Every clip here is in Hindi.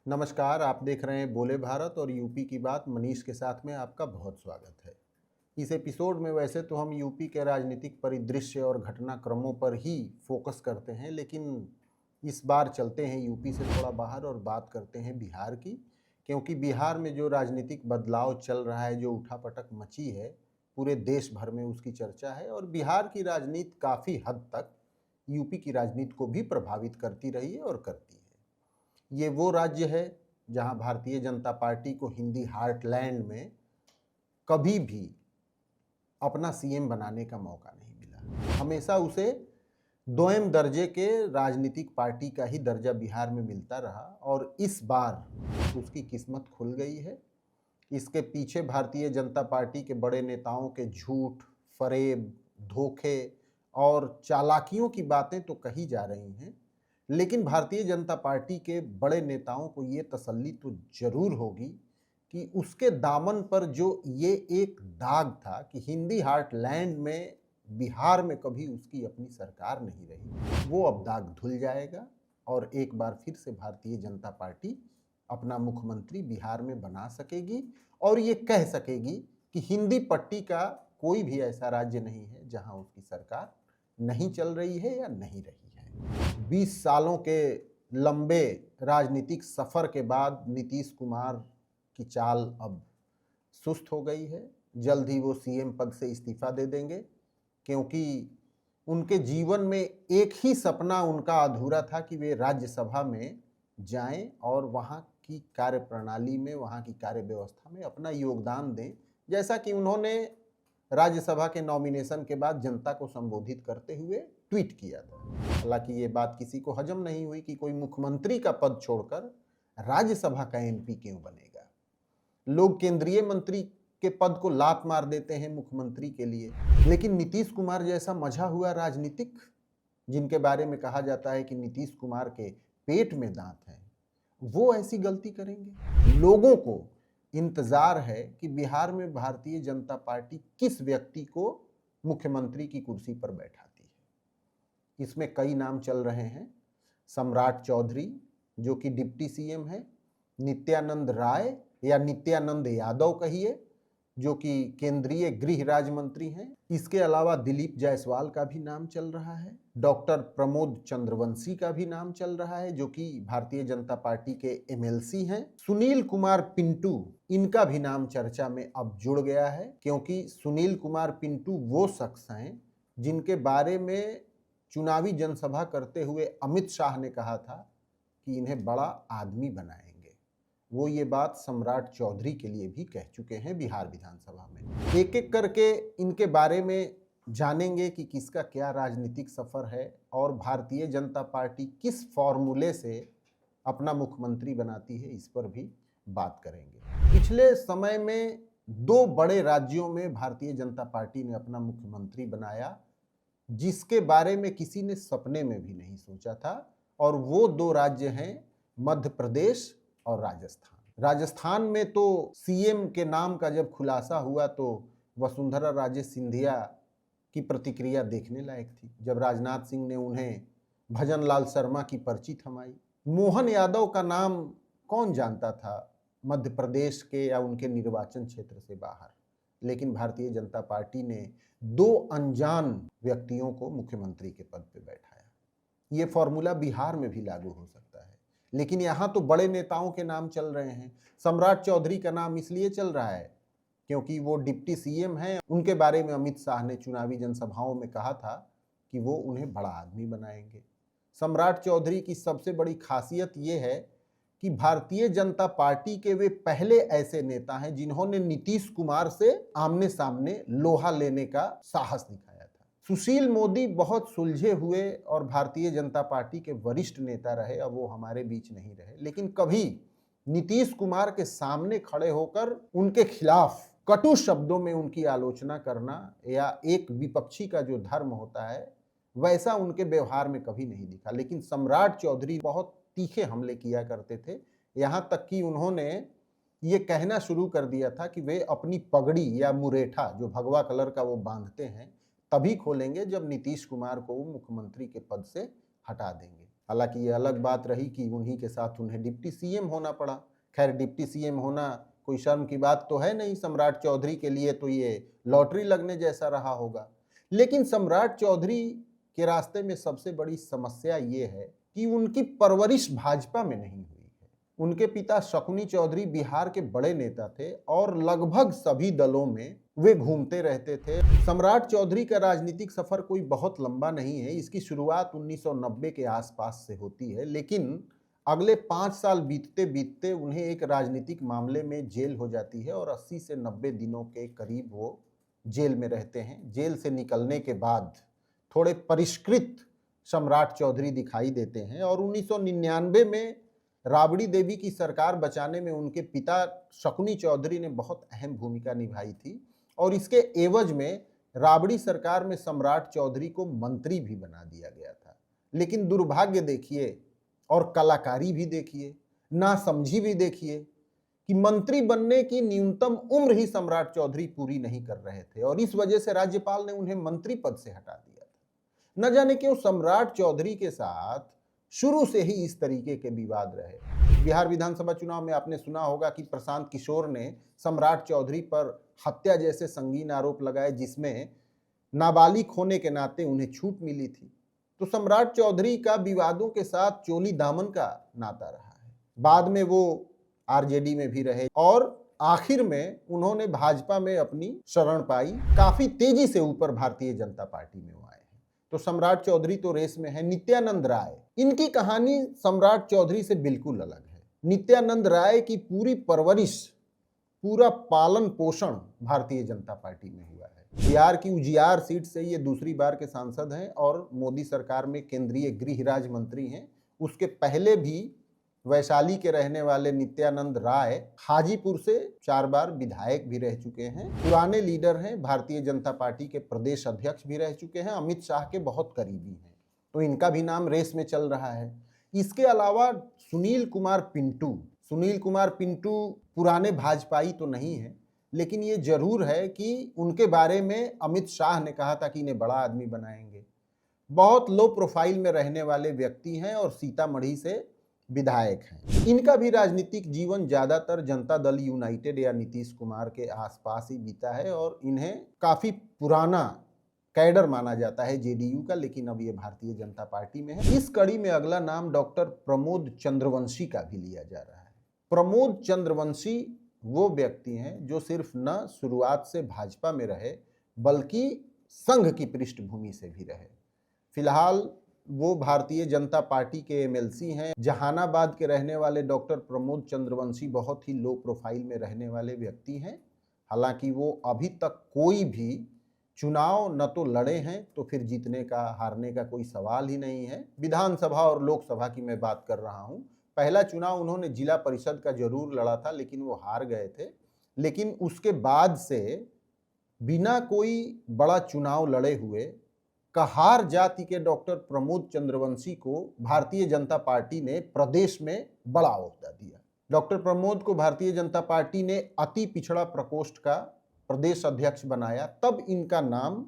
नमस्कार, आप देख रहे हैं बोले भारत और यूपी की बात। मनीष के साथ में आपका बहुत स्वागत है। इस एपिसोड में वैसे तो हम यूपी के राजनीतिक परिदृश्य और घटनाक्रमों पर ही फोकस करते हैं, लेकिन इस बार चलते हैं यूपी से थोड़ा बाहर और बात करते हैं बिहार की, क्योंकि बिहार में जो राजनीतिक बदलाव चल रहा है, जो उठापटक मची है, पूरे देश भर में उसकी चर्चा है और बिहार की राजनीति काफ़ी हद तक यूपी की राजनीति को भी प्रभावित करती रही है और करती है। ये वो राज्य है जहां भारतीय जनता पार्टी को हिंदी हार्टलैंड में कभी भी अपना सीएम बनाने का मौका नहीं मिला। हमेशा उसे दोयम दर्जे के राजनीतिक पार्टी का ही दर्जा बिहार में मिलता रहा और इस बार उसकी किस्मत खुल गई है। इसके पीछे भारतीय जनता पार्टी के बड़े नेताओं के झूठ, फरेब, धोखे और चालाकियों की बातें तो कही जा रही हैं, लेकिन भारतीय जनता पार्टी के बड़े नेताओं को ये तसल्ली तो जरूर होगी कि उसके दामन पर जो ये एक दाग था कि हिंदी हार्टलैंड में बिहार में कभी उसकी अपनी सरकार नहीं रही, वो अब दाग धुल जाएगा और एक बार फिर से भारतीय जनता पार्टी अपना मुख्यमंत्री बिहार में बना सकेगी और ये कह सकेगी कि हिंदी पट्टी का कोई भी ऐसा राज्य नहीं है जहां उसकी सरकार नहीं चल रही है या नहीं रही है। 20 सालों के लंबे राजनीतिक सफर के बाद नीतीश कुमार की चाल अब सुस्त हो गई है। जल्द ही वो सीएम पद से इस्तीफा दे देंगे, क्योंकि उनके जीवन में एक ही सपना उनका अधूरा था कि वे राज्यसभा में जाएं और वहां की कार्यप्रणाली में, वहां की कार्य व्यवस्था में अपना योगदान दें, जैसा कि उन्होंने राज्यसभा के नॉमिनेशन के बाद जनता को संबोधित करते हुए ट्वीट किया था। हालांकि ये बात किसी को हजम नहीं हुई कि कोई मुख्यमंत्री का पद छोड़कर राज्यसभा का एमपी क्यों बनेगा। लोग केंद्रीय मंत्री के पद को लात मार देते हैं मुख्यमंत्री के लिए, लेकिन नीतीश कुमार जैसा मझा हुआ राजनीतिक, जिनके बारे में कहा जाता है कि नीतीश कुमार के पेट में दांत हैं, वो ऐसी गलती करेंगे? लोगों को इंतजार है कि बिहार में भारतीय जनता पार्टी किस व्यक्ति को मुख्यमंत्री की कुर्सी पर बैठाती है। इसमें कई नाम चल रहे हैं। सम्राट चौधरी जो कि डिप्टी सीएम है, नित्यानंद राय या नित्यानंद यादव कहिए, जो कि केंद्रीय गृह राज्य मंत्री हैं। इसके अलावा दिलीप जायसवाल का भी नाम चल रहा है। डॉक्टर प्रमोद चंद्रवंशी का भी नाम चल रहा है, जो कि भारतीय जनता पार्टी के एमएलसी हैं। सुनील कुमार पिंटू, इनका भी नाम चर्चा में अब जुड़ गया है, क्योंकि सुनील कुमार पिंटू वो शख्स हैं जिनके बारे में चुनावी जनसभा करते हुए अमित शाह ने कहा था कि इन्हें बड़ा आदमी बनाएंगे। वो ये बात सम्राट चौधरी के लिए भी कह चुके हैं बिहार विधानसभा में। एक एक करके इनके बारे में जानेंगे कि किसका क्या राजनीतिक सफर है और भारतीय जनता पार्टी किस फॉर्मूले से अपना मुख्यमंत्री बनाती है, इस पर भी बात करेंगे। पिछले समय में दो बड़े राज्यों में भारतीय जनता पार्टी ने अपना मुख्यमंत्री बनाया, जिसके बारे में किसी ने सपने में भी नहीं सोचा था, और वो दो राज्य हैं मध्य प्रदेश और राजस्थान। राजस्थान में तो सीएम के नाम का जब खुलासा हुआ तो वसुंधरा राजे सिंधिया की प्रतिक्रिया देखने लायक थी, जब राजनाथ सिंह ने उन्हें भजन लाल शर्मा की पर्ची थमाई। मोहन यादव का नाम कौन जानता था मध्य प्रदेश के या उनके निर्वाचन क्षेत्र से बाहर, लेकिन भारतीय जनता पार्टी ने दो अनजान व्यक्तियों को मुख्यमंत्री के पद पर बैठाया। ये फॉर्मूला बिहार में भी लागू हो सकता है, लेकिन यहाँ तो बड़े नेताओं के नाम चल रहे हैं। सम्राट चौधरी का नाम इसलिए चल रहा है क्योंकि वो डिप्टी सीएम हैं। उनके बारे में अमित शाह ने चुनावी जनसभाओं में कहा था कि वो उन्हें बड़ा आदमी बनाएंगे। सम्राट चौधरी की सबसे बड़ी खासियत ये है कि भारतीय जनता पार्टी के वे पहले ऐसे नेता हैं जिन्होंने नीतीश कुमार से आमने सामने लोहा लेने का साहस दिखाया था। सुशील मोदी बहुत सुलझे हुए और भारतीय जनता पार्टी के वरिष्ठ नेता रहे, अब वो हमारे बीच नहीं रहे, लेकिन कभी नीतीश कुमार के सामने खड़े होकर उनके खिलाफ कटु शब्दों में उनकी आलोचना करना या एक विपक्षी का जो धर्म होता है वैसा उनके व्यवहार में कभी नहीं दिखा। लेकिन सम्राट चौधरी बहुत तीखे हमले किया करते थे, यहाँ तक कि उन्होंने ये कहना शुरू कर दिया था कि वे अपनी पगड़ी या मुरेठा जो भगवा कलर का वो बांधते हैं तभी खोलेंगे जब नीतीश कुमार को मुख्यमंत्री के पद से हटा देंगे। हालांकि ये अलग बात रही कि उन्हीं के साथ उन्हें डिप्टी सीएम होना पड़ा। खैर, डिप्टी सीएम होना कोई शर्म की बात तो है नहीं, सम्राट चौधरी के लिए तो ये लॉटरी लगने जैसा रहा होगा। लेकिन सम्राट चौधरी के रास्ते में सबसे बड़ी समस्या ये है कि उनकी परवरिश भाजपा में नहीं हुई है। उनके पिता शकुनी चौधरी बिहार के बड़े नेता थे और लगभग सभी दलों में वे घूमते रहते थे। सम्राट चौधरी का राजनीतिक सफर कोई बहुत लंबा नहीं है, इसकी शुरुआत 1990 के आसपास से होती है, लेकिन अगले 5 साल बीतते बीतते उन्हें एक राजनीतिक मामले में जेल हो जाती है और 80 से 90 दिनों के करीब वो जेल में रहते हैं। जेल से निकलने के बाद थोड़े परिष्कृत सम्राट चौधरी दिखाई देते हैं और 1999 में राबड़ी देवी की सरकार बचाने में उनके पिता शकुनी चौधरी ने बहुत अहम भूमिका निभाई थी और इसके एवज में राबड़ी सरकार में सम्राट चौधरी को मंत्री भी बना दिया गया था। लेकिन दुर्भाग्य देखिए और कलाकारी भी देखिए, नासमझी भी देखिए कि मंत्री बनने की न्यूनतम उम्र ही सम्राट चौधरी पूरी नहीं कर रहे थे और इस वजह से राज्यपाल ने उन्हें मंत्री पद से हटा दिया था। न जाने क्यों सम्राट चौधरी के साथ शुरू से ही इस तरीके के विवाद रहे। बिहार विधानसभा चुनाव में आपने सुना होगा कि प्रशांत किशोर ने सम्राट चौधरी पर हत्या जैसे संगीन आरोप लगाए, जिसमें नाबालिग होने के नाते उन्हें छूट मिली थी। तो सम्राट चौधरी का विवादों के साथ चोली दामन का नाता रहा है। बाद में वो आरजेडी में भी रहे और आखिर में उन्होंने भाजपा में अपनी शरण पाई। काफी तेजी से ऊपर भारतीय जनता पार्टी में आए हैं। तो सम्राट चौधरी तो रेस में है। नित्यानंद राय, इनकी कहानी सम्राट चौधरी से बिल्कुल अलग है। नित्यानंद राय की पूरी परवरिश, पूरा पालन पोषण भारतीय जनता पार्टी में हुआ है। बिहार की उजियार सीट से ये दूसरी बार के सांसद हैं और मोदी सरकार में केंद्रीय गृह राज्य मंत्री हैं। उसके पहले भी वैशाली के रहने वाले नित्यानंद राय हाजीपुर से 4 बार विधायक भी रह चुके हैं। पुराने लीडर हैं, भारतीय जनता पार्टी के प्रदेश अध्यक्ष भी रह चुके हैं, अमित शाह के बहुत करीबी हैं, तो इनका भी नाम रेस में चल रहा है। इसके अलावा सुनील कुमार पिंटू पुराने भाजपाई तो नहीं है, लेकिन ये जरूर है कि उनके बारे में अमित शाह ने कहा था कि इन्हें बड़ा आदमी बनाएंगे। बहुत लो प्रोफाइल में रहने वाले व्यक्ति हैं और सीतामढ़ी से विधायक हैं। इनका भी राजनीतिक जीवन ज्यादातर जनता दल यूनाइटेड या नीतीश कुमार के आसपास ही बीता है और इन्हें काफी पुराना कैडर माना जाता है जेडीयू का, लेकिन अब ये भारतीय जनता पार्टी में है। इस कड़ी में अगला नाम डॉक्टर प्रमोद चंद्रवंशी का भी लिया जा रहा है। प्रमोद चंद्रवंशी वो व्यक्ति हैं जो सिर्फ न शुरुआत से भाजपा में रहे बल्कि संघ की पृष्ठभूमि से भी रहे। फिलहाल वो भारतीय जनता पार्टी के एमएलसी हैं। जहानाबाद के रहने वाले डॉक्टर प्रमोद चंद्रवंशी बहुत ही लो प्रोफाइल में रहने वाले व्यक्ति हैं। हालांकि वो अभी तक कोई भी चुनाव न तो लड़े हैं, तो फिर जीतने का हारने का कोई सवाल ही नहीं है। विधानसभा और लोकसभा की मैं बात कर रहा हूँ। पहला चुनाव उन्होंने जिला परिषद का जरूर लड़ा था, लेकिन वो हार गए थे। लेकिन उसके बाद से बिना कोई बड़ा चुनाव लड़े हुए कहार जाति के डॉक्टर प्रमोद चंद्रवंशी को भारतीय जनता पार्टी ने प्रदेश में बड़ा ओहदा दिया। डॉक्टर प्रमोद को भारतीय जनता पार्टी ने अति पिछड़ा प्रकोष्ठ का प्रदेश अध्यक्ष बनाया, तब इनका नाम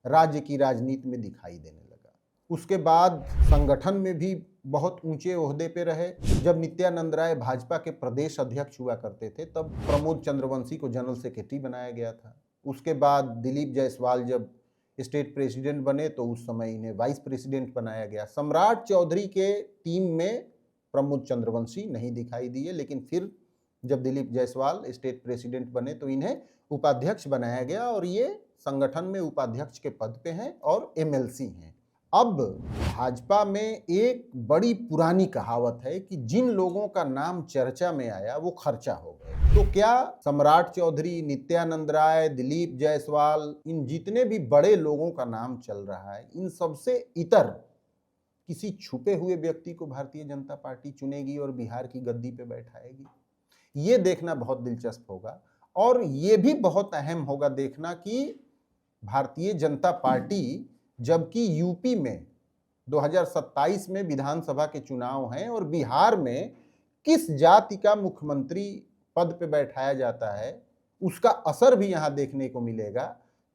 राज्य की राजनीति में दिखाई देने लगा। उसके बाद संगठन में भी बहुत ऊंचे ओहदे पे रहे। जब नित्यानंद राय भाजपा के प्रदेश अध्यक्ष हुआ करते थे, तब प्रमोद चंद्रवंशी को जनरल सेक्रेटरी बनाया गया था। उसके बाद दिलीप जायसवाल जब स्टेट प्रेसिडेंट बने तो उस समय इन्हें वाइस प्रेसिडेंट बनाया गया। सम्राट चौधरी के टीम में प्रमोद चंद्रवंशी नहीं दिखाई दिए, लेकिन फिर जब दिलीप जायसवाल स्टेट प्रेसिडेंट बने तो इन्हें उपाध्यक्ष बनाया गया और ये संगठन में उपाध्यक्ष के पद पे हैं और एमएलसी हैं। अब भाजपा में एक बड़ी पुरानी कहावत है कि जिन लोगों का नाम चर्चा में आया वो खर्चा हो गए। तो क्या सम्राट चौधरी, नित्यानंद राय, दिलीप जायसवाल, इन जितने भी बड़े लोगों का नाम चल रहा है, इन सबसे इतर किसी छुपे हुए व्यक्ति को भारतीय जनता पार्टी चुनेगी और बिहार की गद्दी पे बैठाएगी? ये देखना बहुत दिलचस्प होगा। और ये भी बहुत अहम होगा देखना कि भारतीय जनता पार्टी, जबकि यूपी में 2027 में विधानसभा के चुनाव हैं और बिहार में किस जाति का मुख्यमंत्री पद पे बैठाया जाता है, उसका असर भी यहां देखने को मिलेगा।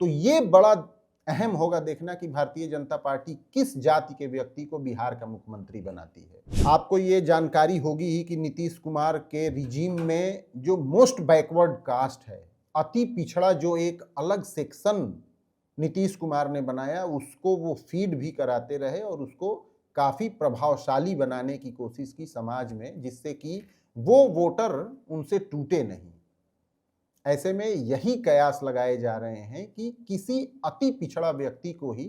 तो ये बड़ा अहम होगा देखना कि भारतीय जनता पार्टी किस जाति के व्यक्ति को बिहार का मुख्यमंत्री बनाती है। आपको ये जानकारी होगी ही कि नीतीश कुमार के रिजीम में जो मोस्ट बैकवर्ड कास्ट है, अति पिछड़ा जो एक अलग सेक्शन नीतीश कुमार ने बनाया, उसको वो फीड भी कराते रहे और उसको काफ़ी प्रभावशाली बनाने की कोशिश की समाज में, जिससे कि वो वोटर उनसे टूटे नहीं। ऐसे में यही कयास लगाए जा रहे हैं कि किसी अति पिछड़ा व्यक्ति को ही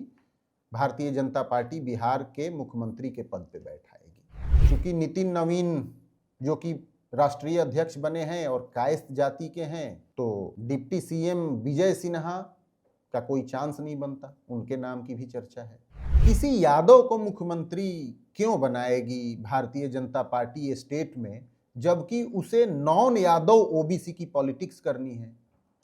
भारतीय जनता पार्टी बिहार के मुख्यमंत्री के पद पे बैठाएगी। क्योंकि नितिन नवीन जो कि राष्ट्रीय अध्यक्ष बने हैं और कायस्थ जाति के हैं, तो डिप्टी सीएम विजय सिन्हा का कोई चांस नहीं बनता, उनके नाम की भी चर्चा है। किसी यादव को मुख्यमंत्री क्यों बनाएगी भारतीय जनता पार्टी स्टेट में, जबकि उसे नॉन यादव ओबीसी की पॉलिटिक्स करनी है?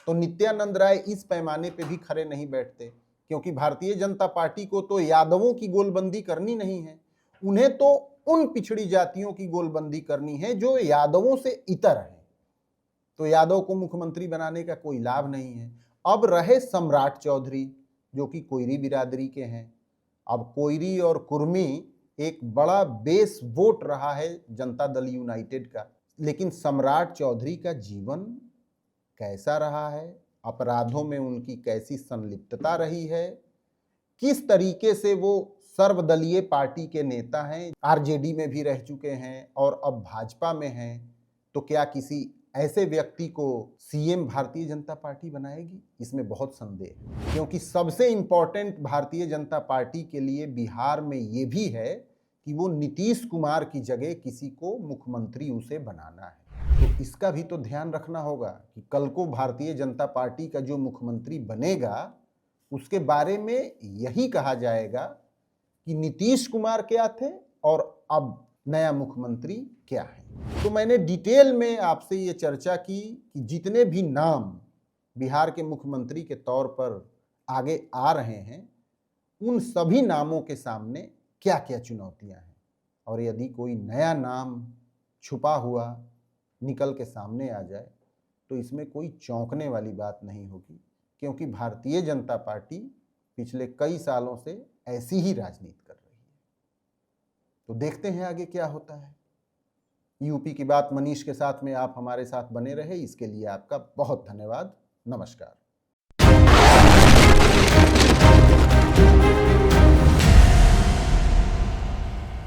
तो नित्यानंद राय इस पैमाने पे भी खड़े नहीं बैठते, क्योंकि भारतीय जनता पार्टी को तो यादवों की गोलबंदी करनी नहीं है, उन्हें तो उन पिछड़ी जातियों की गोलबंदी करनी है जो यादवों से इतर है। तो यादव को मुख्यमंत्री बनाने का कोई लाभ नहीं है। अब रहे सम्राट चौधरी जो कि कोयरी बिरादरी के हैं। अब कोयरी और कुर्मी एक बड़ा बेस वोट रहा है जनता दल यूनाइटेड का, लेकिन सम्राट चौधरी का जीवन कैसा रहा है, अपराधों में उनकी कैसी संलिप्तता रही है, किस तरीके से वो सर्वदलीय पार्टी के नेता हैं, आरजेडी में भी रह चुके हैं और अब भाजपा में हैं, तो क्या किसी ऐसे व्यक्ति को सीएम भारतीय जनता पार्टी बनाएगी? इसमें बहुत संदेह है, क्योंकि सबसे इंपॉर्टेंट भारतीय जनता पार्टी के लिए बिहार में ये भी है कि वो नीतीश कुमार की जगह किसी को मुख्यमंत्री उसे बनाना है। तो इसका भी तो ध्यान रखना होगा कि कल को भारतीय जनता पार्टी का जो मुख्यमंत्री बनेगा उसके बारे में यही कहा जाएगा कि नीतीश कुमार क्या थे और अब नया मुख्यमंत्री क्या है। तो मैंने डिटेल में आपसे ये चर्चा की कि जितने भी नाम बिहार के मुख्यमंत्री के तौर पर आगे आ रहे हैं, उन सभी नामों के सामने क्या क्या चुनौतियां हैं, और यदि कोई नया नाम छुपा हुआ निकल के सामने आ जाए तो इसमें कोई चौंकने वाली बात नहीं होगी, क्योंकि भारतीय जनता पार्टी पिछले कई सालों से ऐसी ही राजनीति कर रही है। तो देखते हैं आगे क्या होता है। यूपी की बात मनीष के साथ में आप हमारे साथ बने रहे, इसके लिए आपका बहुत धन्यवाद। नमस्कार।